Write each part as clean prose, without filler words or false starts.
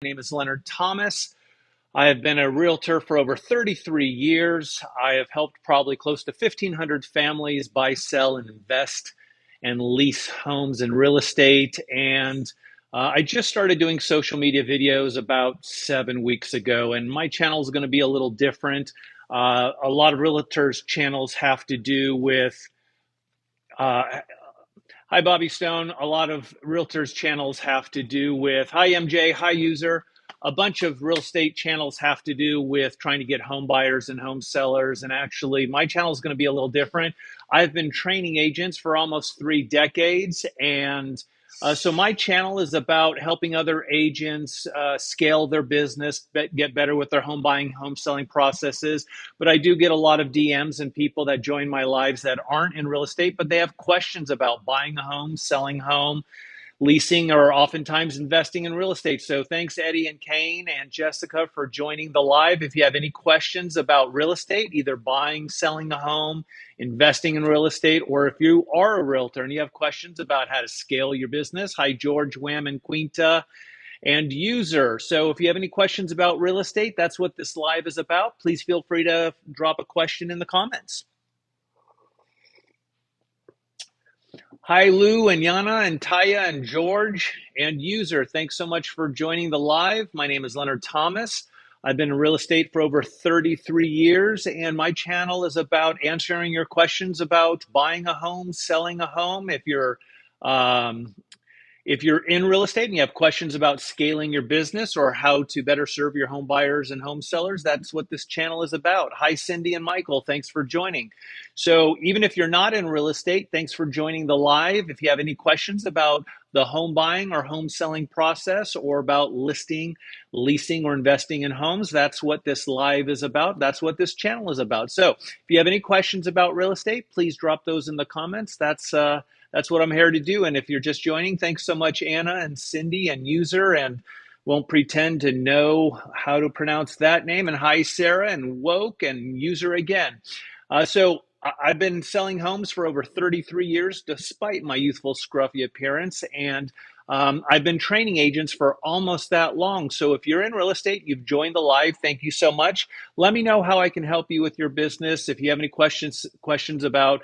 My name is Leonard Thomas. I have been a realtor for over 33 years. I have helped probably close to 1,500 families buy, sell, and invest and lease homes and real estate. And I just started doing social media videos about 7 weeks ago, and my channel is going to be a little different. A lot of realtors' channels have to do with uh, hi, Bobby Stone. A lot of realtors' channels have to do with, hi, MJ, hi, user. A bunch of real estate channels have to do with trying to get home buyers and home sellers. And actually, my channel is going to be a little different. I've been training agents for almost 3 decades. And so my channel is about helping other agents scale their business, get better with their home buying, home selling processes. But I do get a lot of DMs and people that join my lives that aren't in real estate, but they have questions about buying a home, selling a home, leasing, or oftentimes investing in real estate. So thanks, Eddie and Kane and Jessica, for joining the live. If you have any questions about real estate, either buying, selling a home, investing in real estate, or if you are a realtor and you have questions about how to scale your business, hi, George, Wham, and Quinta and user. So if you have any questions about real estate, that's what this live is about. Please feel free to drop a question in the comments. Hi, Lou and Yana and Taya and George and user. Thanks so much for joining the live. My name is Leonard Thomas. I've been in real estate for over 33 years, and my channel is about answering your questions about buying a home, selling a home. Um, if you're in real estate and you have questions about scaling your business or how to better serve your home buyers and home sellers, that's what this channel is about. Hi, Cindy and Michael. Thanks for joining. So even if you're not in real estate, thanks for joining the live. If you have any questions about the home buying or home selling process or about listing, leasing, or investing in homes, that's what this live is about. That's what this channel is about. So if you have any questions about real estate, please drop those in the comments. That's what I'm here to do. And if you're just joining, thanks so much, Anna and Cindy and user, and won't pretend to know how to pronounce that name. And hi, Sarah and Woke and user again. I've been selling homes for over 33 years, despite my youthful, scruffy appearance. And I've been training agents for almost that long. So if you're in real estate, you've joined the live, thank you so much. Let me know how I can help you with your business. If you have any questions about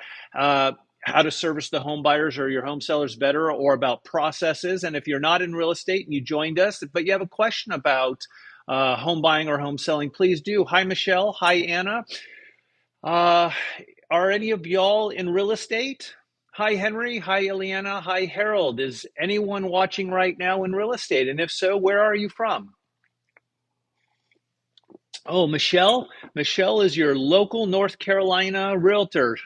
how to service the home buyers or your home sellers better, or about processes. And if you're not in real estate and you joined us, but you have a question about home buying or home selling, please do. Hi, Michelle. Hi, Anna. Are any of y'all in real estate? Hi, Henry. Hi, Ileana. Hi, Harold. Is anyone watching right now in real estate? And if so, where are you from? Oh, Michelle. Michelle is your local North Carolina realtor.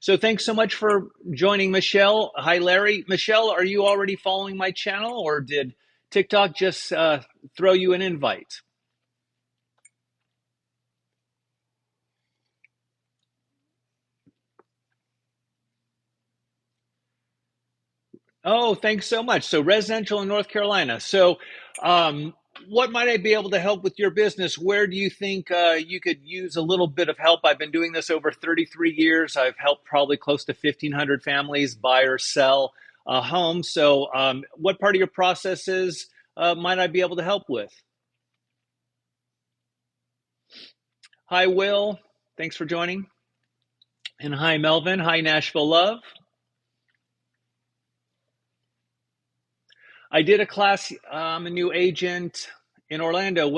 So thanks so much for joining, Michelle. Hi, Larry. Michelle, are you already following my channel, or did TikTok just throw you an invite? Oh, thanks so much. So residential in North Carolina. So what might I be able to help with your business? Where do you think you could use a little bit of help? I've been doing this over 33 years. I've helped probably close to 1,500 families buy or sell a home. So what part of your processes might I be able to help with? Hi, Will. Thanks for joining. And hi, Melvin. Hi, Nashville Love. I did a class. I'm a new agent in Orlando.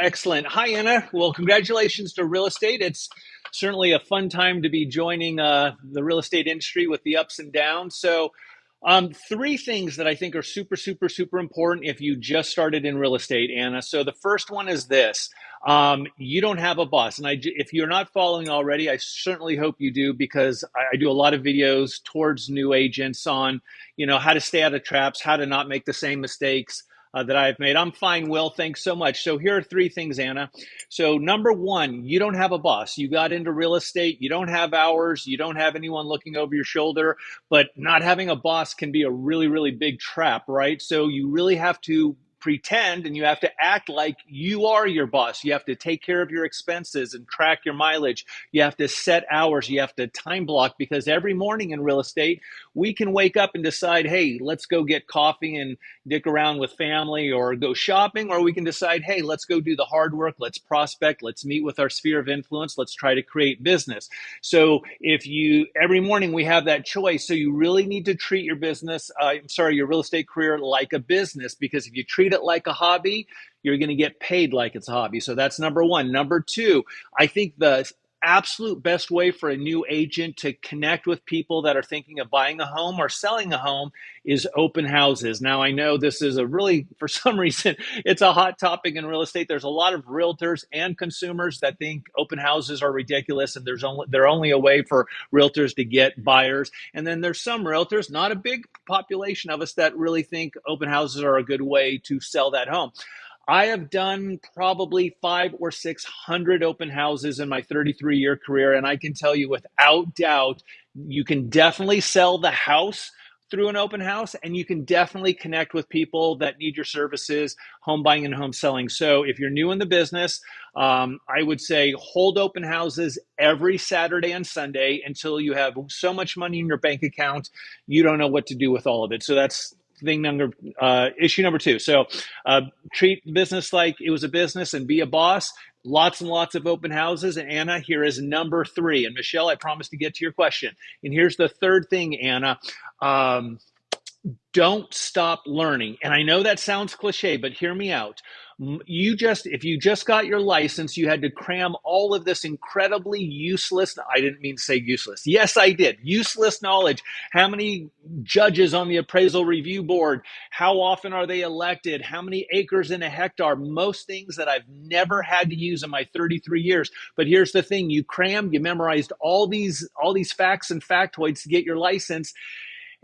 Excellent. Hi, Anna. Well, congratulations to real estate. It's certainly a fun time to be joining the real estate industry with the ups and downs. So, three things that I think are super, super, super important if you just started in real estate, Anna. So the first one is this. You don't have a boss. And if you're not following already, I certainly hope you do, because I do a lot of videos towards new agents on, how to stay out of traps, how to not make the same mistakes that I've made. I'm fine, Will. Thanks so much. So here are three things, Anna. So number one, you don't have a boss. You got into real estate. You don't have hours. You don't have anyone looking over your shoulder. But not having a boss can be a really, really big trap, right? So you really have to pretend and you have to act like you are your boss. You have to take care of your expenses and track your mileage. You have to set hours. You have to time block, because every morning in real estate, we can wake up and decide, hey, let's go get coffee and dick around with family or go shopping, or we can decide, hey, let's go do the hard work. Let's prospect. Let's meet with our sphere of influence. Let's try to create business. So every morning we have that choice. So you really need to treat your your real estate career like a business, because if you treat it like a hobby, you're going to get paid like it's a hobby. So that's number one. Number two, I think the absolute best way for a new agent to connect with people that are thinking of buying a home or selling a home is open houses. Now, I know this is for some reason, it's a hot topic in real estate. There's a lot of realtors and consumers that think open houses are ridiculous and they're only a way for realtors to get buyers. And then there's some realtors, not a big population of us, that really think open houses are a good way to sell that home. I have done probably 500 or 600 open houses in my 33-year career, and I can tell you without doubt, you can definitely sell the house through an open house, and you can definitely connect with people that need your services, home buying and home selling. So if you're new in the business, I would say hold open houses every Saturday and Sunday until you have so much money in your bank account, you don't know what to do with all of it. So that's issue number two. So treat business like it was a business and be a boss. Lots and lots of open houses. And Anna, here is number three. And Michelle, I promised to get to your question. And here's the third thing, Anna. Don't stop learning. And I know that sounds cliche, but hear me out. If you just got your license, you had to cram all of this incredibly useless, I didn't mean to say useless. Yes, I did. Useless knowledge. How many judges on the appraisal review board? How often are they elected? How many acres in a hectare? Most things that I've never had to use in my 33 years. But here's the thing. You memorized all these facts and factoids to get your license.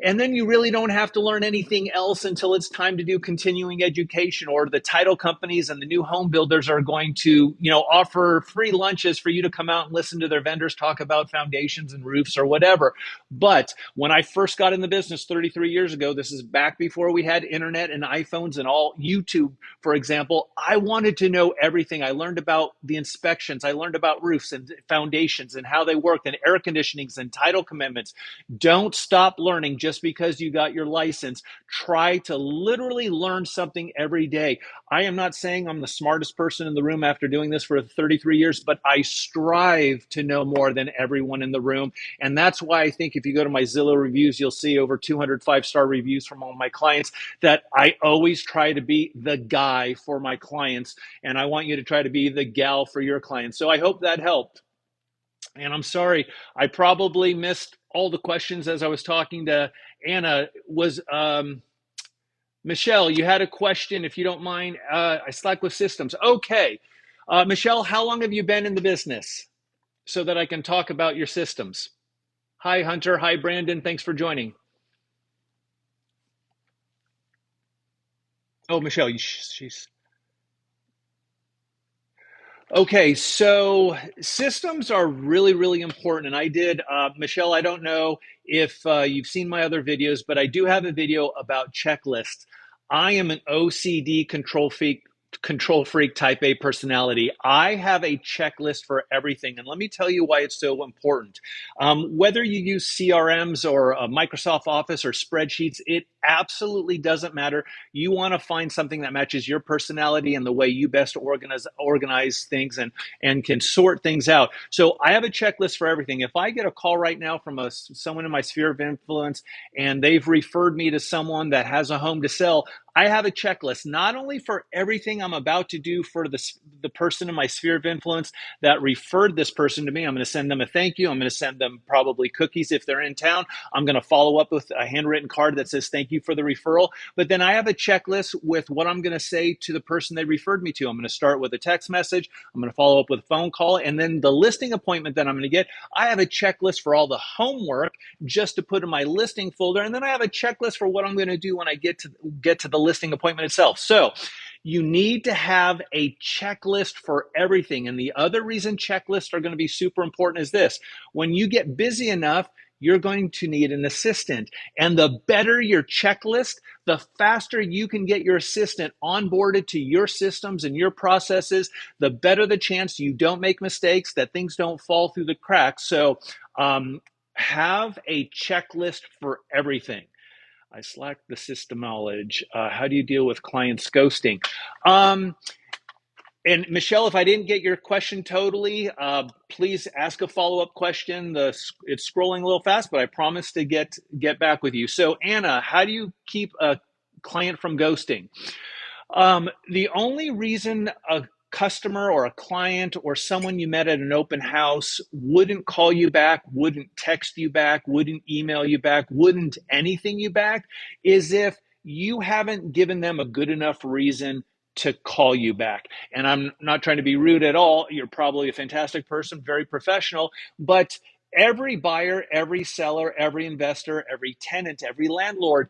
And then you really don't have to learn anything else until it's time to do continuing education, or the title companies and the new home builders are going to, offer free lunches for you to come out and listen to their vendors talk about foundations and roofs or whatever. But when I first got in the business 33 years ago, this is back before we had internet and iPhones and all YouTube, for example, I wanted to know everything. I learned about the inspections. I learned about roofs and foundations and how they worked, and air conditionings and title commitments. Don't stop learning just because you got your license. Try to literally learn something every day. I am not saying I'm the smartest person in the room after doing this for 33 years, but I strive to know more than everyone in the room. And that's why I think if you go to my Zillow reviews, you'll see over 200 5-star reviews from all my clients, that I always try to be the guy for my clients. And I want you to try to be the gal for your clients. So I hope that helped. And I'm sorry, I probably missed all the questions as I was talking to Anna. Was Michelle, you had a question, if you don't mind. I slack with systems. Okay. Michelle, how long have you been in the business so that I can talk about your systems? Hi, Hunter. Hi, Brandon. Thanks for joining. Oh, Michelle, she's okay, so systems are really, really important. And Michelle, I don't know if you've seen my other videos, but I do have a video about checklists. I am an OCD control freak type A personality. I have a checklist for everything. And let me tell you why it's so important. Whether you use CRMs or Microsoft Office or spreadsheets, it absolutely doesn't matter. You want to find something that matches your personality and the way you best organize things and can sort things out. So I have a checklist for everything. If I get a call right now from someone in my sphere of influence and they've referred me to someone that has a home to sell, I have a checklist, not only for everything I'm about to do for the person in my sphere of influence that referred this person to me. I'm going to send them a thank you. I'm going to send them probably cookies if they're in town. I'm going to follow up with a handwritten card that says thank you for the referral. But then I have a checklist with what I'm going to say to the person they referred me to. I'm going to start with a text message. I'm going to follow up with a phone call. And then the listing appointment that I'm going to get, I have a checklist for all the homework just to put in my listing folder. And then I have a checklist for what I'm going to do when I get to the listing appointment itself. So you need to have a checklist for everything. And the other reason checklists are going to be super important is this. When you get busy enough, you're going to need an assistant. And the better your checklist, the faster you can get your assistant onboarded to your systems and your processes, the better the chance you don't make mistakes, that things don't fall through the cracks. So have a checklist for everything. I slack the system knowledge. How do you deal with clients ghosting? And Michelle, if I didn't get your question totally, please ask a follow-up question. It's scrolling a little fast, but I promise to get back with you. So Anna, how do you keep a client from ghosting? The only reason a customer or a client or someone you met at an open house wouldn't call you back, wouldn't text you back, wouldn't email you back, wouldn't anything you back is if you haven't given them a good enough reason to call you back. And I'm not trying to be rude at all. You're probably a fantastic person, very professional, but every buyer, every seller, every investor, every tenant, every landlord,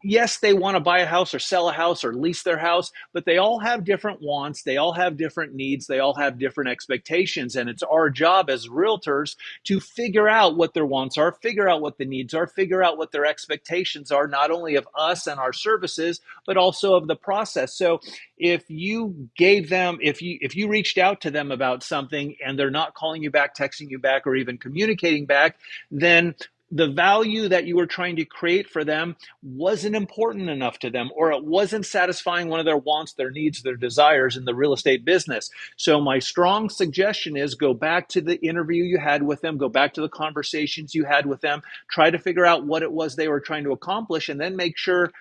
yes, they want to buy a house or sell a house or lease their house, but they all have different wants. They all have different needs. They all have different expectations. And it's our job as realtors to figure out what their wants are, figure out what the needs are, figure out what their expectations are, not only of us and our services, but also of the process. So if you gave them, if you reached out to them about something and they're not calling you back, texting you back, or even communicating back, then the value that you were trying to create for them wasn't important enough to them, or it wasn't satisfying one of their wants, their needs, their desires in the real estate business. So my strong suggestion is go back to the interview you had with them, go back to the conversations you had with them, try to figure out what it was they were trying to accomplish, and then make sure,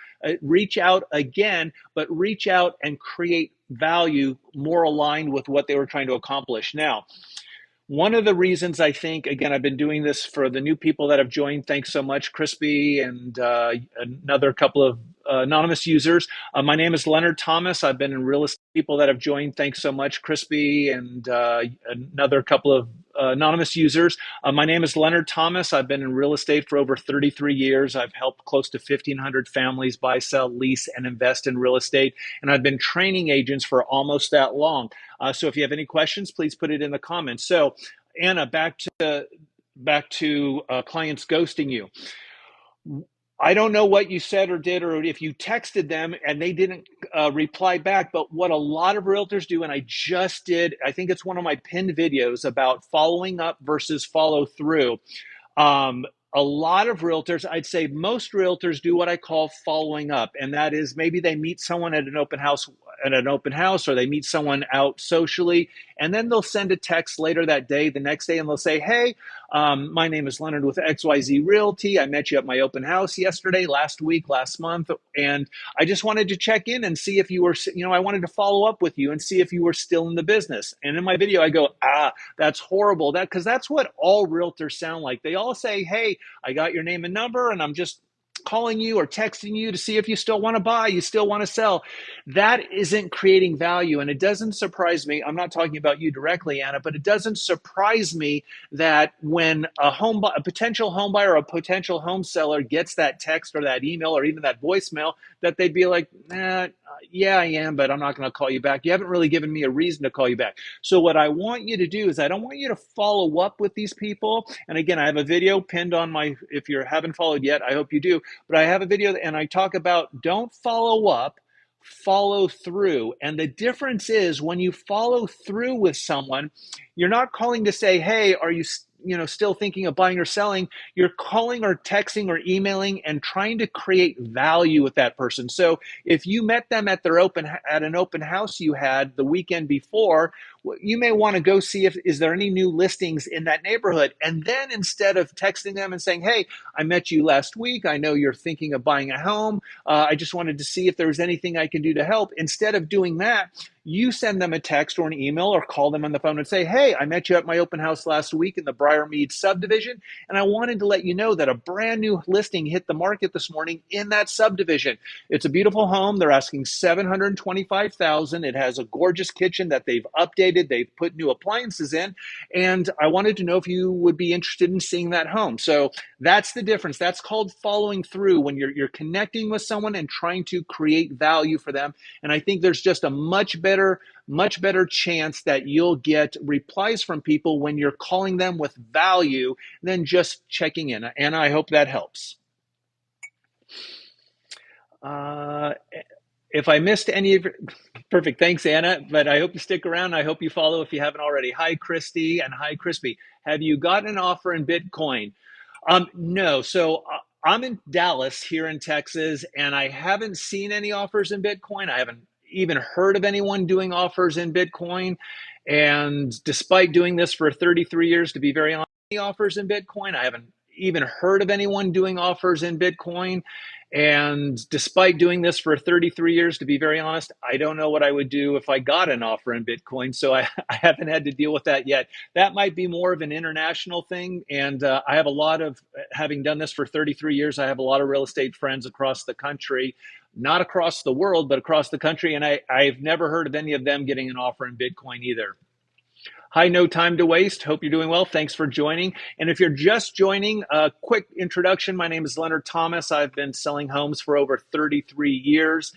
reach out again, but reach out and create value more aligned with what they were trying to accomplish. Now, one of the reasons I think, again, I've been doing this for the new people that have joined. Thanks so much, Crispy, and another couple of anonymous users. My name is Leonard Thomas. I've been in real estate. People that have joined. Thanks so much, Crispy, and another couple of anonymous users. My name is Leonard Thomas. I've been in real estate for over 33 years. I've helped close to 1,500 families buy, sell, lease, and invest in real estate. And I've been training agents for almost that long. So if you have any questions, please put it in the comments. So Anna, back to clients ghosting you. I don't know what you said or did, or if you texted them and they didn't reply back, but what a lot of realtors do, and I just did, I think it's one of my pinned videos about following up versus follow through. A lot of realtors, I'd say most realtors do what I call following up. And that is maybe they meet someone at an open house, or they meet someone out socially, and then they'll send a text later that day, the next day, and they'll say, hey, my name is Leonard with XYZ Realty. I met you at my open house yesterday, last week, last month, and I just wanted to check in and see if you were, I wanted to follow up with you and see if you were still in the business. And in my video, I go, that's horrible. Because that's what all realtors sound like. They all say, hey, I got your name and number, and I'm just calling you or texting you to see if you still want to buy, you still want to sell. That isn't creating value. And it doesn't surprise me. I'm not talking about you directly, Anna, but it doesn't surprise me that when a potential home buyer or a potential home seller gets that text or that email or even that voicemail, that they'd be like, yeah, I am, but I'm not going to call you back. You haven't really given me a reason to call you back. So what I want you to do is I don't want you to follow up with these people. And again, I have a video pinned on if you haven't followed yet, I hope you do. But I have a video and I talk about don't follow up, follow through. And the difference is when you follow through with someone, you're not calling to say, hey, are you still thinking of buying or selling? You're calling or texting or emailing and trying to create value with that person. So if you met them at an open house you had the weekend before, you may want to go see is there any new listings in that neighborhood. And then instead of texting them and saying, hey, I met you last week, I know you're thinking of buying a home, I just wanted to see if there was anything I can do to help. Instead of doing that, you send them a text or an email or call them on the phone and say, hey, I met you at my open house last week in the Briarmead subdivision, and I wanted to let you know that a brand new listing hit the market this morning in that subdivision. It's a beautiful home. They're asking $725,000. It has a gorgeous kitchen that they've updated. They've put new appliances in, and I wanted to know if you would be interested in seeing that home. So that's the difference. That's called following through, when you're connecting with someone and trying to create value for them. And I think there's just a much better much better chance that you'll get replies from people when you're calling them with value than just checking in. And I hope that helps. Uh, if I missed any of your, perfect, thanks, Anna. But I hope you stick around. I hope you follow if you haven't already. Hi, Christy, and hi, Crispy. Have you gotten an offer in Bitcoin? No. So I'm in Dallas here in Texas, and I haven't seen any offers in Bitcoin. I haven't even heard of anyone doing offers in Bitcoin. And despite doing this for 33 years, to be very honest, any offers in Bitcoin, I haven't even heard of anyone doing offers in Bitcoin. And despite doing this for 33 years, to be very honest, I don't know what I would do if I got an offer in Bitcoin. So I haven't had to deal with that yet. That might be more of an international thing. And I have a lot of, having done this for 33 years, I have a lot of real estate friends across the country, not across the world, but across the country. And I've never heard of any of them getting an offer in Bitcoin either. Hi, no time to waste. Hope you're doing well. Thanks for joining. And if you're just joining, a quick introduction. My name is Leonard Thomas. I've been selling homes for over 33 years,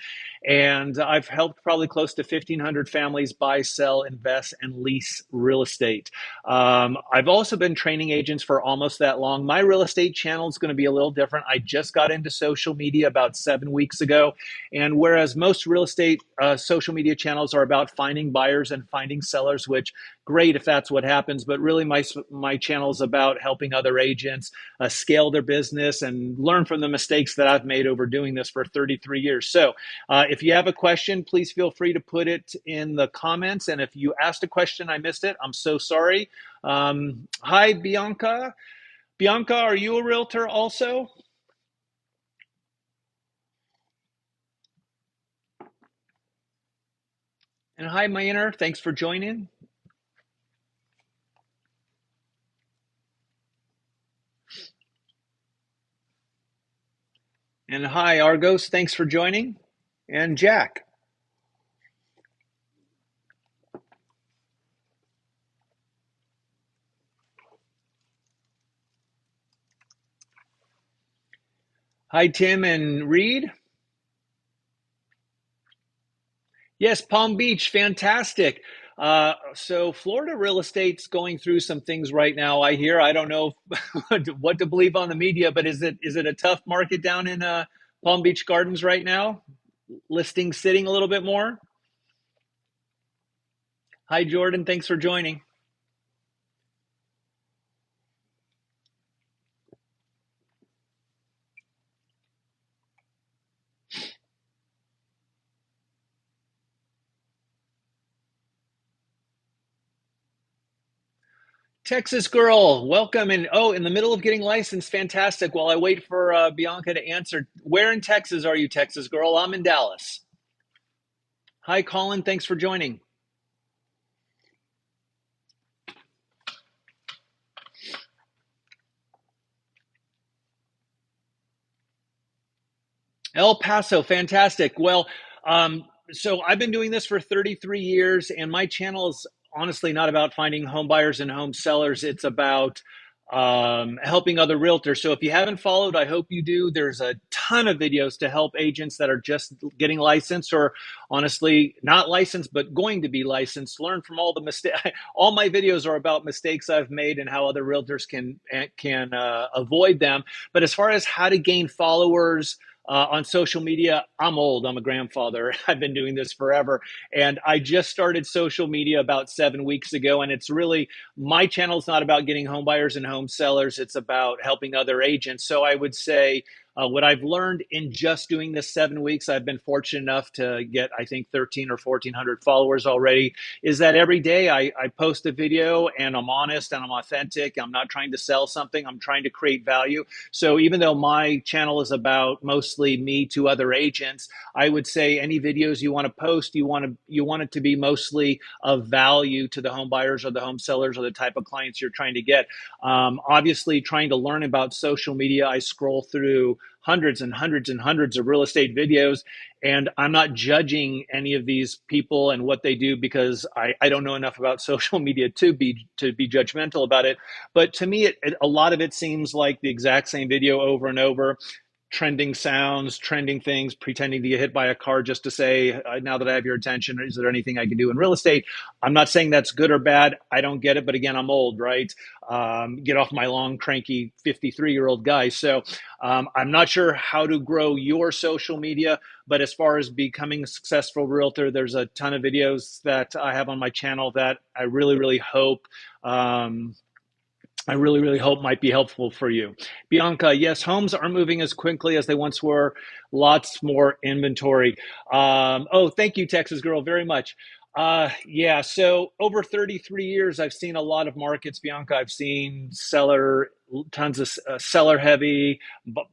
and I've helped probably close to 1,500 families buy, sell, invest, and lease real estate. I've also been training agents for almost that long. My real estate channel is going to be a little different. I just got into social media about 7 weeks ago, and whereas most real estate social media channels are about finding buyers and finding sellers, which great if that's what happens, but really my channel is about helping other agents scale their business and learn from the mistakes that I've made over doing this for 33 years. So if you have a question, please feel free to put it in the comments. And if you asked a question, I missed it, I'm so sorry. Hi, Bianca. Bianca, are you a realtor also? And hi, Maynard, thanks for joining. And hi, Argos, thanks for joining. And Jack. Hi, Tim and Reed. Yes, Palm Beach, fantastic. So Florida real estate's going through some things right now. I hear. I don't know what to believe on the media, but is it a tough market down in Palm Beach Gardens right now? Listings sitting a little bit more. Hi, Jordan. Thanks for joining. Texas girl, welcome. And oh, in the middle of getting licensed, fantastic. While I wait for Bianca to answer, where in Texas are you, Texas girl? I'm in Dallas. Hi, Colin. Thanks for joining. El Paso, fantastic. Well, so I've been doing this for 33 years, and my channel is honestly not about finding home buyers and home sellers. It's about helping other realtors. So if you haven't followed, I hope you do. There's a ton of videos to help agents that are just getting licensed or honestly not licensed, but going to be licensed. Learn from all the mistakes. All my videos are about mistakes I've made and how other realtors can avoid them. But as far as how to gain followers, on social media, I'm old. I'm a grandfather. I've been doing this forever. And I just started social media about 7 weeks ago. And it's really, my channel is not about getting home buyers and home sellers. It's about helping other agents. So I would say what I've learned in just doing this 7 weeks, I've been fortunate enough to get, I think, 13 or 1,400 followers already, is that every day I post a video and I'm honest and I'm authentic. I'm not trying to sell something. I'm trying to create value. So even though my channel is about mostly me to other agents, I would say any videos you want to post, you want it to be mostly of value to the home buyers or the home sellers or the type of clients you're trying to get. Obviously, trying to learn about social media, I scroll through hundreds and hundreds and hundreds of real estate videos, and I'm not judging any of these people and what they do because I don't know enough about social media to be judgmental about it. But to me, a lot of it seems like the exact same video over and over. trending sounds, trending things, pretending to get hit by a car just to say, now that I have your attention, is there anything I can do in real estate? I'm not saying that's good or bad. I don't get it. But again, I'm old, right? Get off my long, cranky 53-year-old guy. So I'm not sure how to grow your social media. But as far as becoming a successful realtor, there's a ton of videos that I have on my channel that I really, really hope might be helpful for you. Bianca, yes, homes aren't moving as quickly as they once were. Lots more inventory. Oh, thank you, Texas girl, very much. Yeah, so over 33 years, I've seen a lot of markets, Bianca. I've seen tons of seller heavy,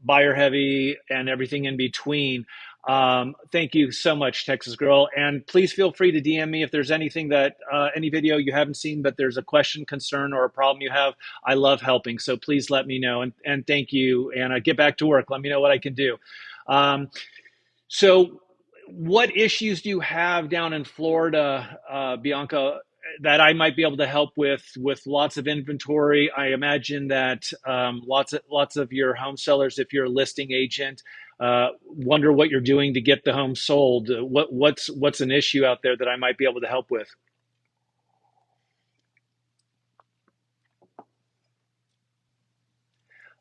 buyer heavy, and everything in between. Thank you so much, Texas girl. And please feel free to DM me if there's anything any video you haven't seen, but there's a question, concern, or a problem you have. I love helping. So please let me know. And thank you. And get back to work. Let me know what I can do. Um, so what issues do you have down in Florida, Bianca, that I might be able to help with lots of inventory? I imagine that lots of your home sellers, if you're a listing agent, wonder what you're doing to get the home sold. What's an issue out there that I might be able to help with?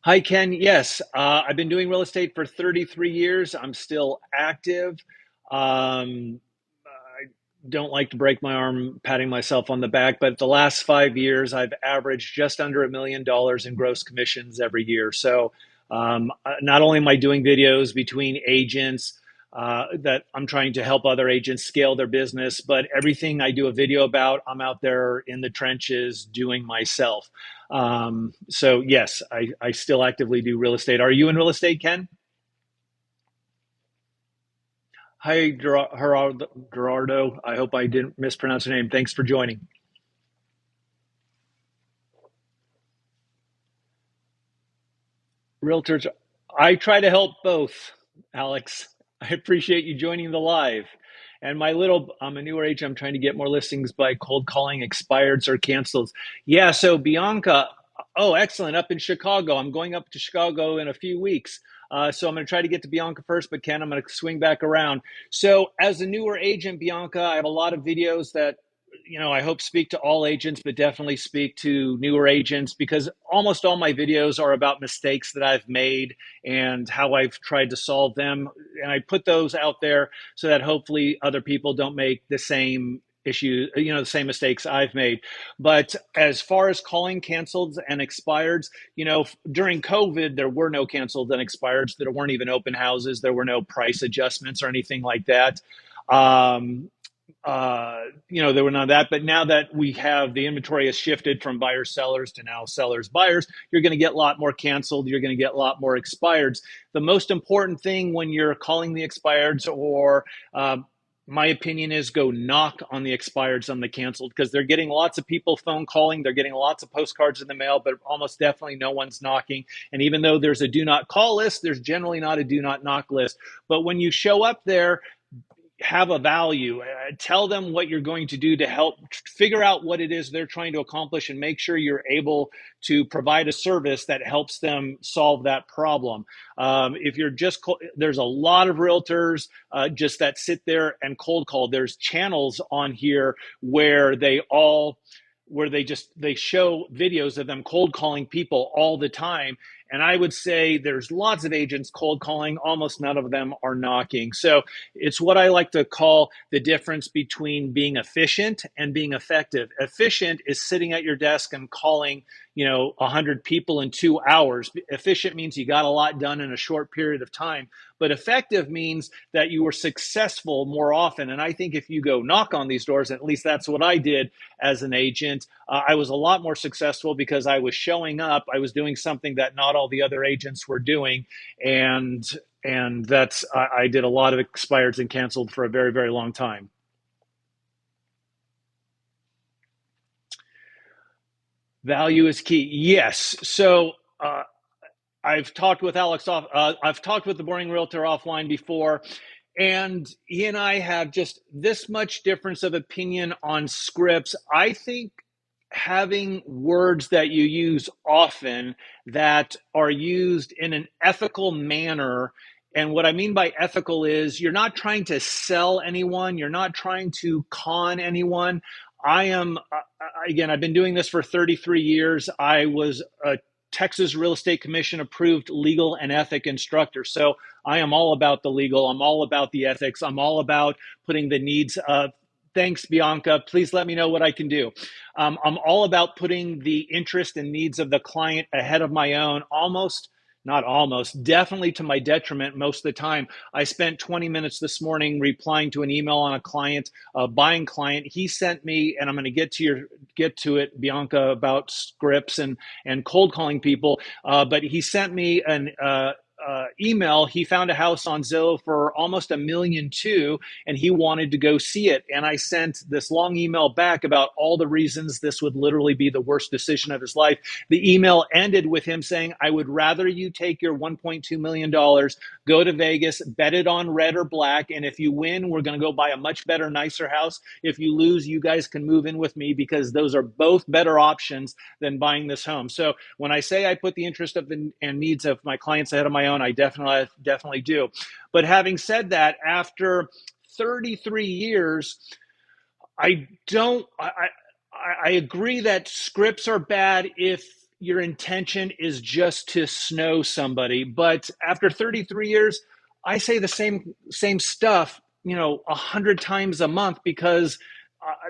Hi, Ken. Yes, I've been doing real estate for 33 years. I'm still active. I don't like to break my arm patting myself on the back, but the last 5 years, I've averaged just under $1 million in gross commissions every year. So not only am I doing videos between agents that I'm trying to help other agents scale their business, but everything I do a video about, I'm out there in the trenches doing myself. So yes, I still actively do real estate. Are you in real estate, Ken? Hi, Gerardo. I hope I didn't mispronounce your name. Thanks for joining. Realtors, I try to help both, Alex. I appreciate you joining the live. And I'm a newer agent. I'm trying to get more listings by cold calling expireds or canceled. Yeah, so Bianca, oh, excellent. Up in Chicago. I'm going up to Chicago in a few weeks. So I'm going to try to get to Bianca first, but Ken, I'm going to swing back around. So as a newer agent, Bianca, I have a lot of videos that I hope speak to all agents, but definitely speak to newer agents because almost all my videos are about mistakes that I've made and how I've tried to solve them. And I put those out there so that hopefully other people don't make the same issue, the same mistakes I've made. But as far as calling canceled and expireds, during COVID, there were no canceled and expireds. There weren't even open houses. There were no price adjustments or anything like that. Um, there were none of that. But now that we have the inventory has shifted from buyers sellers to now sellers buyers, you're going to get a lot more canceled. You're going to get a lot more expireds. The most important thing when you're calling the expireds or my opinion is go knock on the expireds on the canceled because they're getting lots of people phone calling. They're getting lots of postcards in the mail, but almost definitely no one's knocking. And even though there's a do not call list, there's generally not a do not knock list. But when you show up there, have a value. Tell them what you're going to do to help figure out what it is they're trying to accomplish and make sure you're able to provide a service that helps them solve that problem. If you're just, there's a lot of realtors just that sit there and cold call. There's channels on here where they show videos of them cold calling people all the time. And I would say there's lots of agents cold calling. Almost none of them are knocking. So it's what I like to call the difference between being efficient and being effective. Efficient is sitting at your desk and calling, 100 people in 2 hours. Efficient means you got a lot done in a short period of time. But effective means that you were successful more often. And I think if you go knock on these doors, at least that's what I did as an agent, I was a lot more successful because I was showing up. I was doing something that not all the other agents were doing. And that's I did a lot of expireds and canceled for a very, very long time. Value is key. Yes. So I've talked with I've talked with the Boring Realtor offline before, and he and I have just this much difference of opinion on scripts. I think having words that you use often that are used in an ethical manner. And what I mean by ethical is you're not trying to sell anyone, you're not trying to con anyone. I am, again, I've been doing this for 33 years. I was a Texas Real Estate Commission approved legal and ethic instructor. So I am all about the legal, I'm all about the ethics, I'm all about putting the needs of, thanks, Bianca. Please let me know what I can do. I'm all about putting the interest and needs of the client ahead of my own, not almost, definitely to my detriment most of the time. I spent 20 minutes this morning replying to an email on a client, a buying client. He sent me, and I'm going to get to it, Bianca, about scripts and cold calling people. But he sent me an email. He found a house on Zillow for almost $1.2 million, and he wanted to go see it. And I sent this long email back about all the reasons this would literally be the worst decision of his life. The email ended with him saying, I would rather you take your $1.2 million, go to Vegas, bet it on red or black, and if you win, we're going to go buy a much better, nicer house. If you lose, you guys can move in with me, because those are both better options than buying this home. So when I say I put the interest of and needs of my clients ahead of my own, I definitely do. But having said that, after 33 years, I don't. I agree that scripts are bad if your intention is just to snow somebody. But after 33 years, I say the same stuff, 100 times a month, because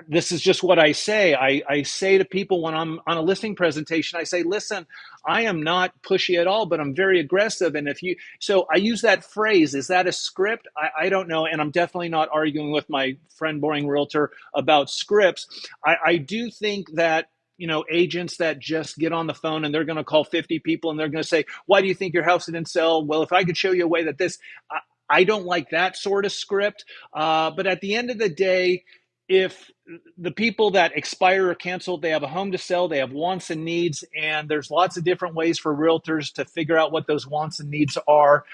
this is just what I say. I say to people when I'm on a listing presentation, I say, listen, I am not pushy at all, but I'm very aggressive. And so I use that phrase, is that a script? I don't know. And I'm definitely not arguing with my friend Boring Realtor about scripts. I do think that, agents that just get on the phone and they're going to call 50 people and they're going to say, why do you think your house didn't sell? Well, if I could show you a way that I don't like that sort of script. But at the end of the day, if the people that expire or cancel, they have a home to sell, they have wants and needs, and there's lots of different ways for realtors to figure out what those wants and needs are.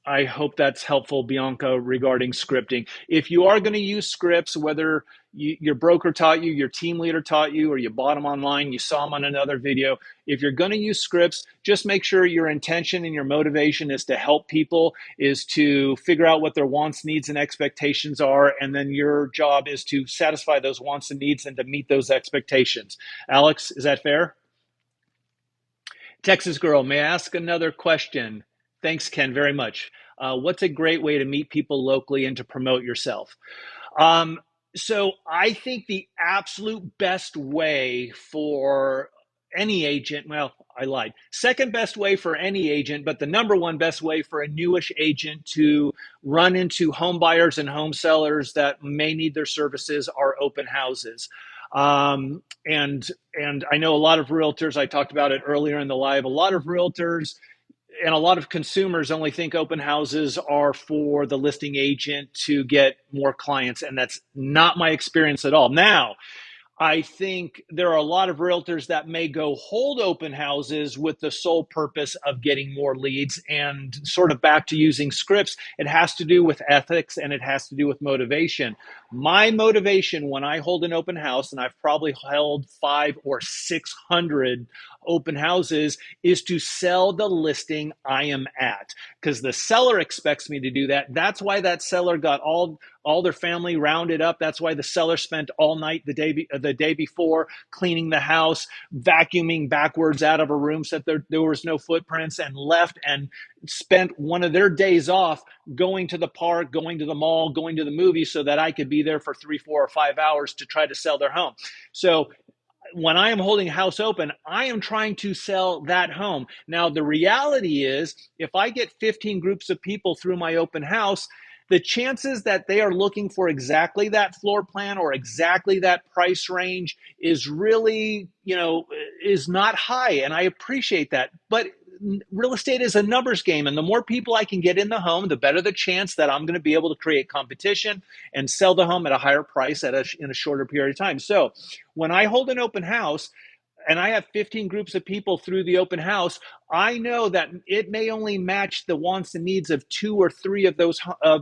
I hope that's helpful, Bianca, regarding scripting. If you are going to use scripts, whether your broker taught you, your team leader taught you, or you bought them online, you saw them on another video, if you're going to use scripts, just make sure your intention and your motivation is to help people, is to figure out what their wants, needs, and expectations are, and then your job is to satisfy those wants and needs and to meet those expectations. Alex, is that fair? Texas Girl, may I ask another question? Thanks, Ken, very much. What's a great way to meet people locally and to promote yourself? So I think the absolute best way for any agent, well, I lied. Second best way for any agent, but the number one best way for a newish agent to run into home buyers and home sellers that may need their services are open houses. And I know a lot of realtors, I talked about it earlier in the live, a lot of realtors and a lot of consumers only think open houses are for the listing agent to get more clients, and that's not my experience at all. Now, I think there are a lot of realtors that may go hold open houses with the sole purpose of getting more leads, and sort of back to using scripts. It has to do with ethics and it has to do with motivation. My motivation when I hold an open house, and I've probably held 500 or 600 open houses, is to sell the listing I am at, because the seller expects me to do that. That's why that seller got all their family rounded up. That's why the seller spent all night the day before cleaning the house, vacuuming backwards out of a room so that there was no footprints, and left and spent one of their days off going to the park, going to the mall, going to the movies, so that I could be there for 3, 4, or 5 hours to try to sell their home. So when I am holding a house open, I am trying to sell that home. Now, the reality is, if I get 15 groups of people through my open house, the chances that they are looking for exactly that floor plan or exactly that price range is really, is not high. And I appreciate that. But real estate is a numbers game. And the more people I can get in the home, the better the chance that I'm going to be able to create competition and sell the home at a higher price in a shorter period of time. So when I hold an open house, and I have 15 groups of people through the open house, I know that it may only match the wants and needs of 2 or 3 of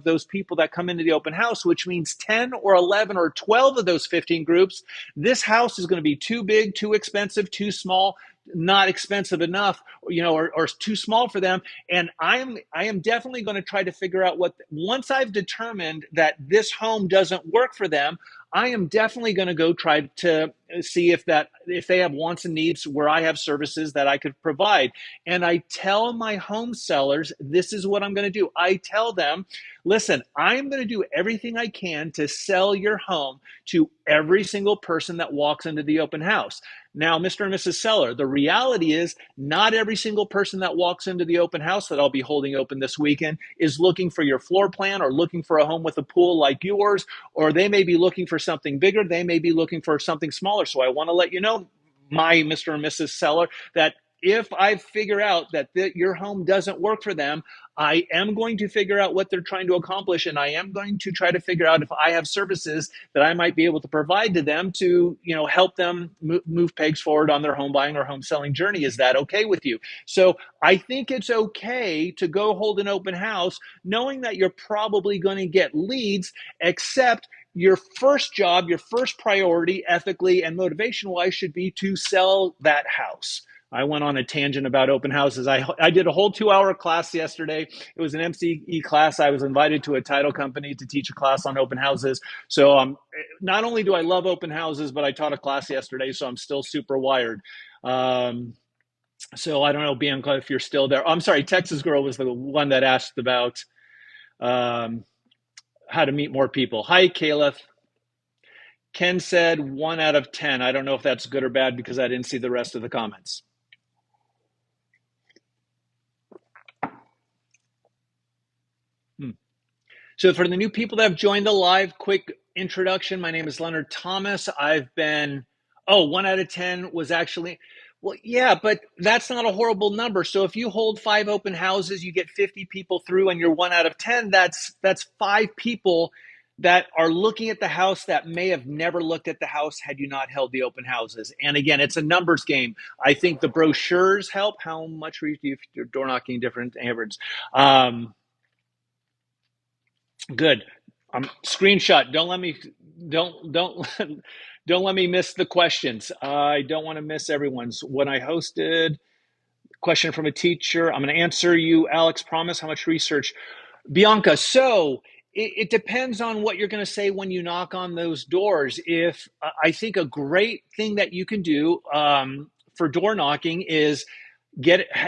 those people that come into the open house, which means 10 or 11 or 12 of those 15 groups, this house is going to be too big, too expensive, too small, not expensive enough, or too small for them. And I am definitely going to try to figure out once I've determined that this home doesn't work for them, I am definitely going to go try to see if they have wants and needs where I have services that I could provide. And I tell my home sellers, this is what I'm going to do. I tell them, listen, I'm going to do everything I can to sell your home to every single person that walks into the open house. Now, Mr. and Mrs. Seller, the reality is not every single person that walks into the open house that I'll be holding open this weekend is looking for your floor plan or looking for a home with a pool like yours, or they may be looking for something bigger. They may be looking for something smaller. So I want to let you know, my Mr. and Mrs. Seller, that if I figure out that your home doesn't work for them, I am going to figure out what they're trying to accomplish, and I am going to try to figure out if I have services that I might be able to provide to them to, help them move pegs forward on their home buying or home selling journey. Is that okay with you? So I think it's okay to go hold an open house, knowing that you're probably going to get leads, except your first job, your first priority, ethically and motivation-wise, should be to sell that house. I went on a tangent about open houses. I did a whole 2-hour class yesterday. It was an MCE class. I was invited to a title company to teach a class on open houses. So not only do I love open houses, but I taught a class yesterday, so I'm still super wired. So I don't know, Bianca, if you're still there. I'm sorry, Texas Girl was the one that asked about how to meet more people. Hi, Caleb. Ken said 1 out of 10. I don't know if that's good or bad because I didn't see the rest of the comments. So for the new people that have joined the live, quick introduction. My name is Leonard Thomas. I've been, 1 out of 10 was actually, well, yeah, but that's not a horrible number. So if you hold 5 open houses, you get 50 people through and you're 1 out of 10, that's 5 people that are looking at the house that may have never looked at the house had you not held the open houses. And again, it's a numbers game. I think the brochures help. How much reach do you, if you're door knocking different neighborhoods? Good. Screenshot. Don't let me miss the questions. I don't want to miss everyone's. When I hosted question from a teacher, I'm going to answer you, Alex. Promise. How much research, Bianca? So it depends on what you're going to say when you knock on those doors. If I think a great thing that you can do for door knocking is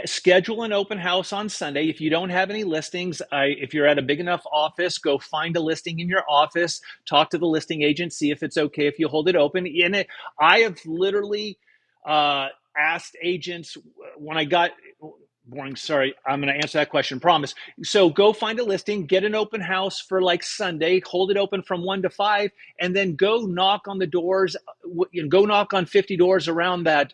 schedule an open house on Sunday. If you don't have any listings, if you're at a big enough office, go find a listing in your office, talk to the listing agent, see if it's okay if you hold it open. I have literally asked agents when I got boring. Sorry, I'm going to answer that question. Promise. So go find a listing, get an open house for like Sunday, hold it open from 1 to 5, and then go knock on the doors. Go knock on 50 doors around that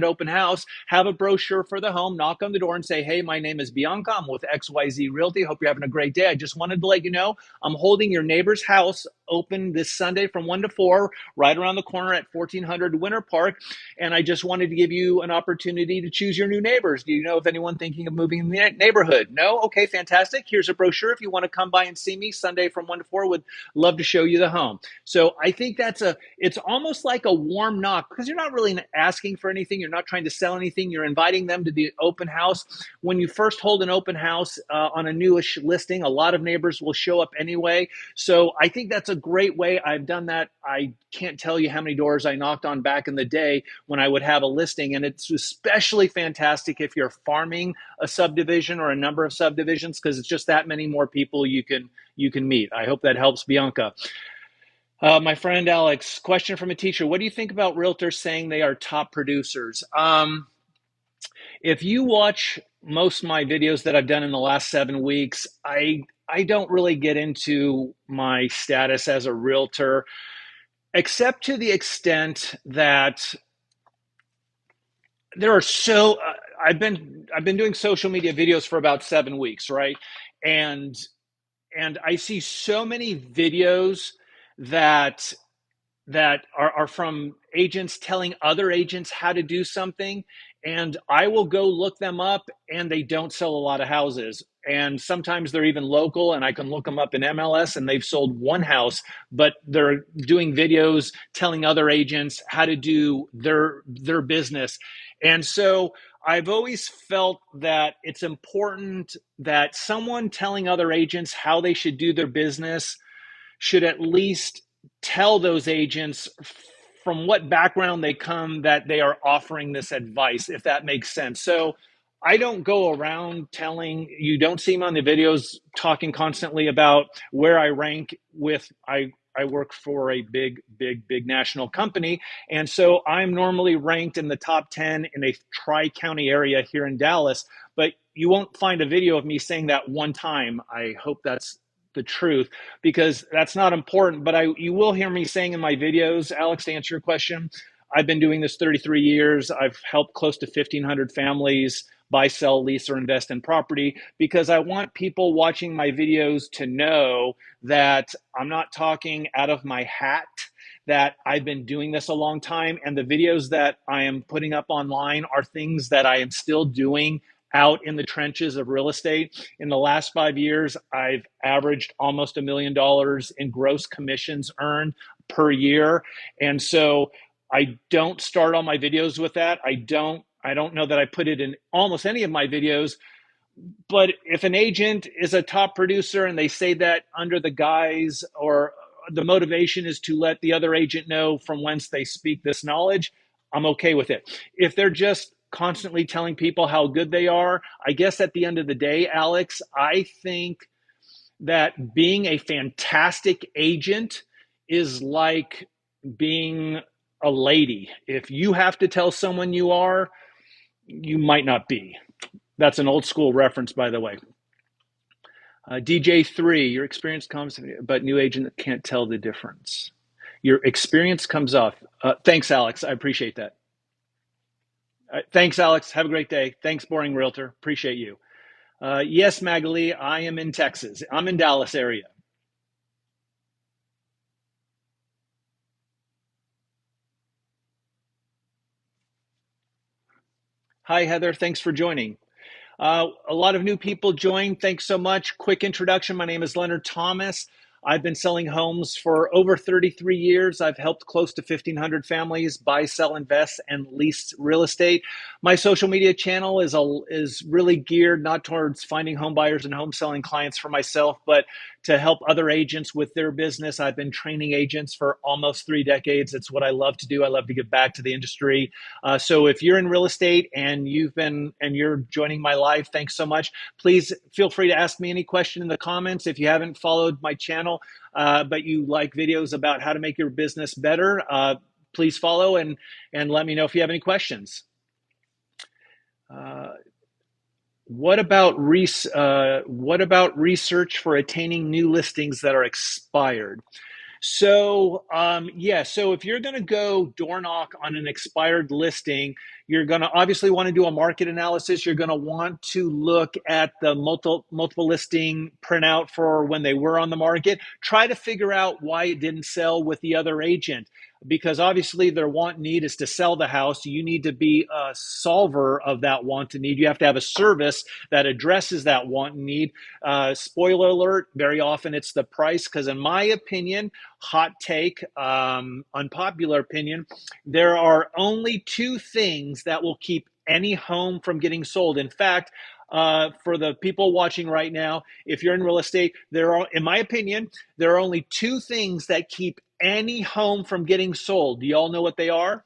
open house. Have a brochure for the home. Knock on the door and say, "Hey, my name is Bianca. I'm with XYZ Realty. Hope you're having a great day. I just wanted to let you know I'm holding your neighbor's house open this Sunday from 1 to 4, right around the corner at 1400 Winter Park. And I just wanted to give you an opportunity to choose your new neighbors. Do you know of anyone thinking of moving in the neighborhood? No? Okay, fantastic. Here's a brochure. If you want to come by and see me Sunday from 1 to 4, would love to show you the home." So I think it's almost like a warm knock because you're not really asking for anything. You're not trying to sell anything. You're inviting them to the open house. When you first hold an open house on a newish listing, a lot of neighbors will show up anyway. So I think that's a great way. I've done that. I can't tell you how many doors I knocked on back in the day when I would have a listing. And it's especially fantastic if you're farming a subdivision or a number of subdivisions, because it's just that many more people you can meet. I hope that helps, Bianca. My friend Alex, question from a teacher. What do you think about realtors saying they are top producers? If you watch most of my videos that I've done in the last 7 weeks, I don't really get into my status as a realtor, except to the extent that there are I've been doing social media videos for about 7 weeks, right? And I see so many videos that that are from agents telling other agents how to do something. And I will go look them up, and they don't sell a lot of houses. And sometimes they're even local, and I can look them up in MLS, and they've sold one house, but they're doing videos telling other agents how to do their business. And so I've always felt that it's important that someone telling other agents how they should do their business should at least tell those agents from what background they come that they are offering this advice, if that makes sense. So I don't go around telling, you don't see me on the videos talking constantly about where I rank with, I work for a big national company. And so I'm normally ranked in the top 10 in a tri-county area here in Dallas, but you won't find a video of me saying that one time. I hope that's the truth, because that's not important. But you will hear me saying in my videos, Alex, to answer your question, I've been doing this 33 years. I've helped close to 1,500 families buy, sell, lease, or invest in property, because I want people watching my videos to know that I'm not talking out of my hat, that I've been doing this a long time. And the videos that I am putting up online are things that I am still doing out in the trenches of real estate. In the last 5 years, I've averaged almost $1 million in gross commissions earned per year. And so I don't start all my videos with that. I don't know that I put it in almost any of my videos. But if an agent is a top producer and they say that under the guise, or the motivation is to let the other agent know from whence they speak this knowledge, I'm okay with it. If they're just constantly telling people how good they are, I guess at the end of the day, Alex, I think that being a fantastic agent is like being a lady. If you have to tell someone you are, you might not be. That's an old school reference, by the way. DJ3, your experience comes, but new agent can't tell the difference. Your experience comes off. Thanks, Alex. I appreciate that. Thanks, Alex. Have a great day. Thanks, Boring Realtor. Appreciate you. Yes, Magali, I am in Texas. I'm in Dallas area. Hi, Heather. Thanks for joining. A lot of new people joined. Thanks so much. Quick introduction. My name is Leonard Thomas. I've been selling homes for over 33 years. I've helped close to 1,500 families buy, sell, invest, and lease real estate. My social media channel is really geared not towards finding home buyers and home selling clients for myself, but to help other agents with their business. I've been training agents for almost 3 decades. It's what I love to do. I love to give back to the industry. So if you're in real estate and you're joining my live, thanks so much. Please feel free to ask me any question in the comments. If you haven't followed my channel, but you like videos about how to make your business better, please follow and let me know if you have any questions. What about research for attaining new listings that are expired? So, so if you're going to go door knock on an expired listing, you're going to obviously want to do a market analysis. You're going to want to look at the multiple listing printout for when they were on the market. Try to figure out why it didn't sell with the other agent, because obviously their want and need is to sell the house. You need to be a solver of that want and need. You have to have a service that addresses that want and need. Spoiler alert, very often it's the price, because in my opinion, hot take, unpopular opinion, there are only two things that will keep any home from getting sold. In fact, for the people watching right now, if you're in real estate, in my opinion, there are only two things that keep any home from getting sold. Do you all know what they are?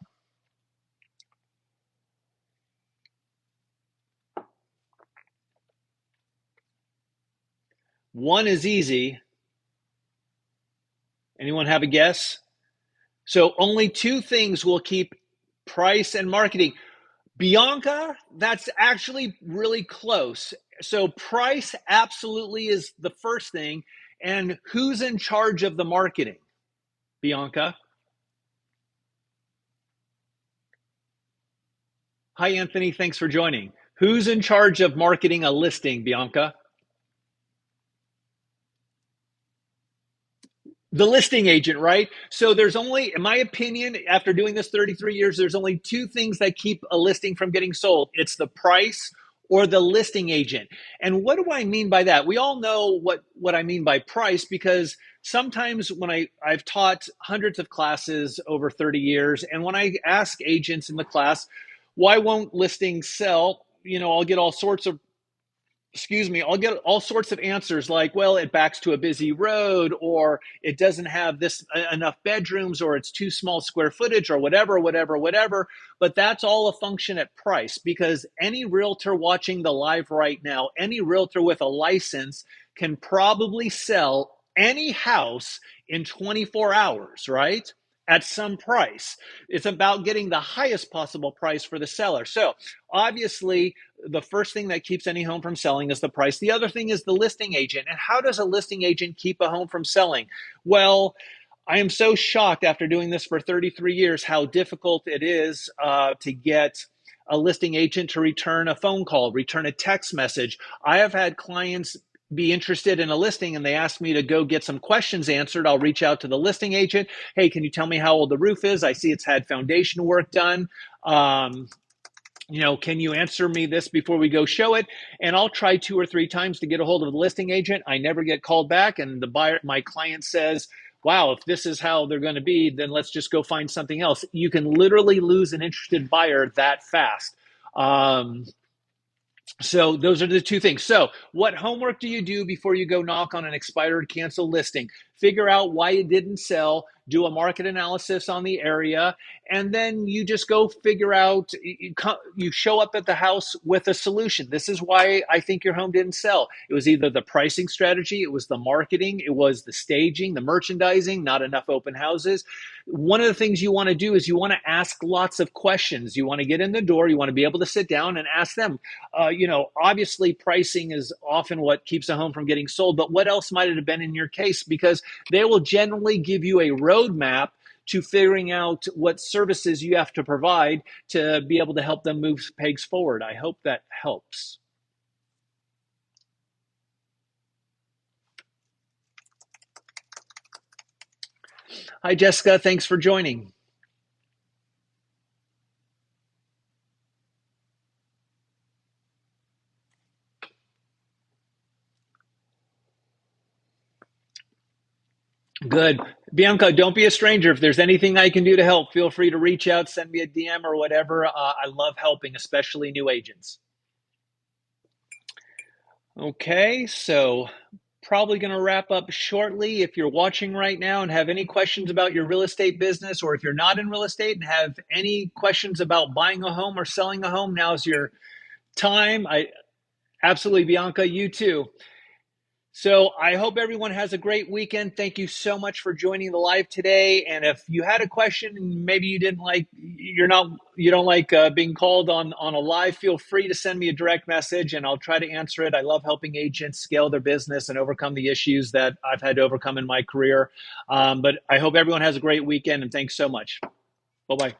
One is easy. Anyone have a guess? So only two things will keep price and marketing. Bianca, that's actually really close. So price absolutely is the first thing. And who's in charge of the marketing? Bianca? Hi, Anthony. Thanks for joining. Who's in charge of marketing a listing, Bianca? The listing agent, right? So there's only, in my opinion, after doing this 33 years, there's only two things that keep a listing from getting sold. It's the price or the listing agent. And what do I mean by that? We all know what I mean by price, because sometimes when I've taught hundreds of classes over 30 years, and when I ask agents in the class, why won't listings sell? I'll get all sorts of I'll get all sorts of answers like, well, it backs to a busy road, or it doesn't have this enough bedrooms, or it's too small square footage, or whatever, whatever, whatever. But that's all a function at price, because any realtor watching the live right now, any realtor with a license can probably sell any house in 24 hours, right? At some price. It's about getting the highest possible price for the seller. So obviously, the first thing that keeps any home from selling is the price. The other thing is the listing agent. And how does a listing agent keep a home from selling? Well, I am so shocked after doing this for 33 years how difficult it is to get a listing agent to return a phone call, return a text message. I have had clients be interested in a listing and they ask me to go get some questions answered. I'll reach out to the listing agent. Hey, can you tell me how old the roof is? I see it's had foundation work done. Can you answer me this before we go show it? And I'll try 2 or 3 times to get a hold of the listing agent. I never get called back. And my client says, wow, if this is how they're going to be, then let's just go find something else. You can literally lose an interested buyer that fast. So those are the two things. So what homework do you do before you go knock on an expired, canceled listing? Figure out why it didn't sell, do a market analysis on the area, and then you just go figure out, you show up at the house with a solution. This is why I think your home didn't sell. It was either the pricing strategy, it was the marketing, it was the staging, the merchandising, not enough open houses. One of the things you want to do is you want to ask lots of questions. You want to get in the door, you want to be able to sit down and ask them. Obviously pricing is often what keeps a home from getting sold, but what else might it have been in your case? Because they will generally give you a roadmap to figuring out what services you have to provide to be able to help them move pegs forward. I hope that helps. Hi, Jessica. Thanks for joining. Good. Bianca, don't be a stranger. If there's anything I can do to help, feel free to reach out, send me a DM or whatever. I love helping, especially new agents. Okay, so probably going to wrap up shortly. If you're watching right now and have any questions about your real estate business, or if you're not in real estate and have any questions about buying a home or selling a home, now's your time. Absolutely, Bianca, you too. So I hope everyone has a great weekend. Thank you so much for joining the live today. And if you had a question and maybe you don't like being called on a live, feel free to send me a direct message and I'll try to answer it. I love helping agents scale their business and overcome the issues that I've had to overcome in my career. But I hope everyone has a great weekend and thanks so much. Bye-bye.